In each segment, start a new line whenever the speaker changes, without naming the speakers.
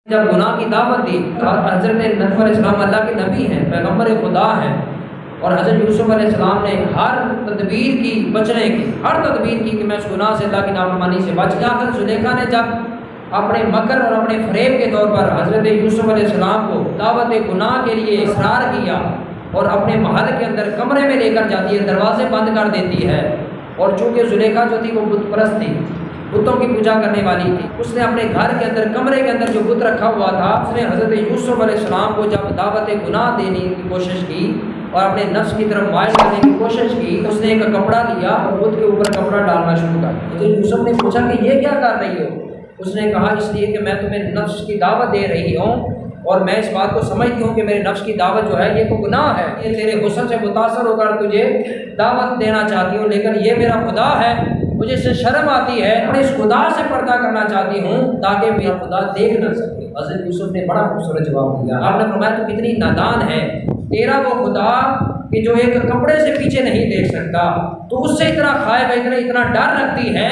جب گناہ کی دعوت دی تو حضرت یوسف علیہ السلام اللہ کے نبی ہیں، پیغمبر خدا ہیں، اور حضرت یوسف علیہ السلام نے ہر تدبیر کی بچنے کی، ہر تدبیر کی کہ میں اس گناہ سے، اللہ کی نافرمانی سے بچ جا کر زلیخا نے جب اپنے مکر اور اپنے فریب کے طور پر حضرت یوسف علیہ السلام کو دعوت گناہ کے لیے اصرار کیا اور اپنے محل کے اندر کمرے میں لے کر جاتی ہے، دروازے بند کر دیتی ہے، اور چونکہ زلیخا جو تھی وہ بت پرست تھی، بتوں کی پوجا کرنے والی تھی، اس نے اپنے گھر کے اندر کمرے کے اندر جو بت رکھا ہوا تھا، اس نے حضرت یوسف علیہ السلام کو جب دعوت گناہ دینے کی کوشش کی اور اپنے نفس کی طرف مائل کرنے کی کوشش کی، اس نے ایک کپڑا لیا اور بت کے اوپر کپڑا ڈالنا شروع کر دیا۔ حضرت یوسف نے پوچھا کہ یہ کیا کر رہی ہو؟ اس نے کہا اس لیے کہ میں تمہیں نفس کی دعوت دے رہی ہوں، اور میں اس بات کو سمجھتی ہوں کہ میرے نفس کی دعوت جو ہے یہ تو گناہ ہے، یہ تیرے حسن سے متاثر ہو کر تجھے دعوت دینا چاہتی ہوں، لیکن یہ میرا خدا ہے، مجھے اس سے شرم آتی ہے، اور اس خدا سے پردہ کرنا چاہتی ہوں تاکہ میرا خدا دیکھ نہ سکے۔ حضرت یوسف نے بڑا خوبصورت جواب دیا، آپ نے فرمایا تو کتنی نادان ہے، تیرا وہ خدا کہ جو ایک کپڑے سے پیچھے نہیں دیکھ سکتا، تو اس سے اتنا خائف ہے، اتنا ڈر رکھتی ہے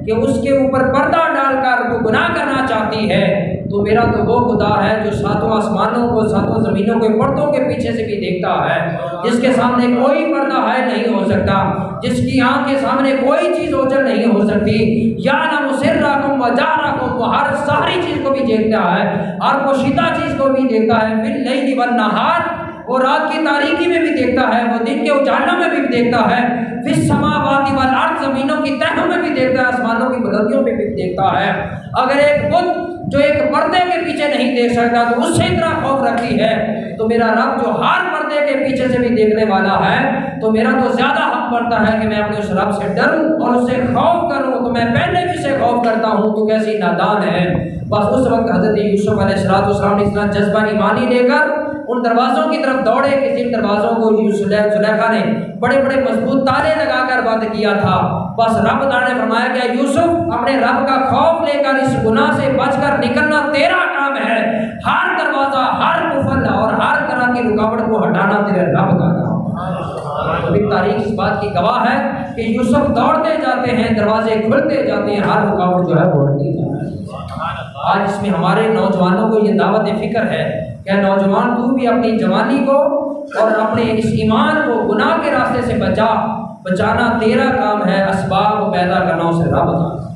کہ اس کے اوپر پردہ ڈال کر تو گناہ کرنا چاہتی ہے، تو میرا تو وہ خدا ہے جو ساتوں آسمانوں کو، ساتوں زمینوں کے پردوں کے پیچھے سے بھی دیکھتا ہے، جس کے سامنے کوئی پردہ ہے نہیں ہو سکتا، جس کی آنکھ کے سامنے کوئی چیز اوجھل نہیں ہو سکتی، یعلم سرکم و جہرکم، وہ ہر ساری چیز کو بھی دیکھتا ہے، ہر پوشیدہ چیز کو بھی دیکھتا ہے، باللیل والنہار، وہ رات کی تاریکی میں بھی دیکھتا ہے، وہ دن کے اجالوں میں بھی دیکھتا ہے، فی السماوات والارض، زمینوں کی تہوں میں بھی دیکھتا ہے، آسمانوں کی بلندیوں میں بھی دیکھتا ہے۔ اگر ایک بت جو ایک پردے کے پیچھے نہیں دیکھ سکتا تو اس سے اتنا خوف رکھتی ہے، تو میرا رب جو ہر پردے کے پیچھے سے بھی دیکھنے والا ہے، تو میرا تو زیادہ حق بنتا ہے کہ میں اپنے اس رب سے ڈروں اور اس سے خوف کروں، تو میں پہلے بھی سے خوف کرتا ہوں، تو کیسی نادان ہے۔ بس اس وقت حضرت یوسف علیہ السلام نے اتنا جذبہ ایمانی لے کر ان دروازوں کی طرف دوڑے کہ جن دروازوں کو زلیخا نے بڑے بڑے مضبوط تالے لگا کر بند کیا تھا۔ بس رب تعالیٰ نے فرمایا کہ یوسف، اپنے رب کا خوف لے کر اس گناہ سے بچ کر نکلنا تیرا کام ہے، ہر دروازہ، ہر قفل اور ہر طرح کی رکاوٹ کو ہٹانا تیرے رب کا کام ہے۔ ابھی تاریخ اس بات کی گواہ ہے کہ یوسف دوڑتے جاتے ہیں، دروازے کھلتے جاتے ہیں، ہر رکاوٹ جو ہے وہ ہٹتی جاتی ہے۔ آج اس میں ہمارے نوجوانوں کو یہ دعوت فکر ہے کہ نوجوان تو بھی اپنی جوانی کو اور اپنے اس ایمان کو گناہ کے راستے سے بچانا تیرا کام ہے، اسباب پیدا کرنا اسے رب کا۔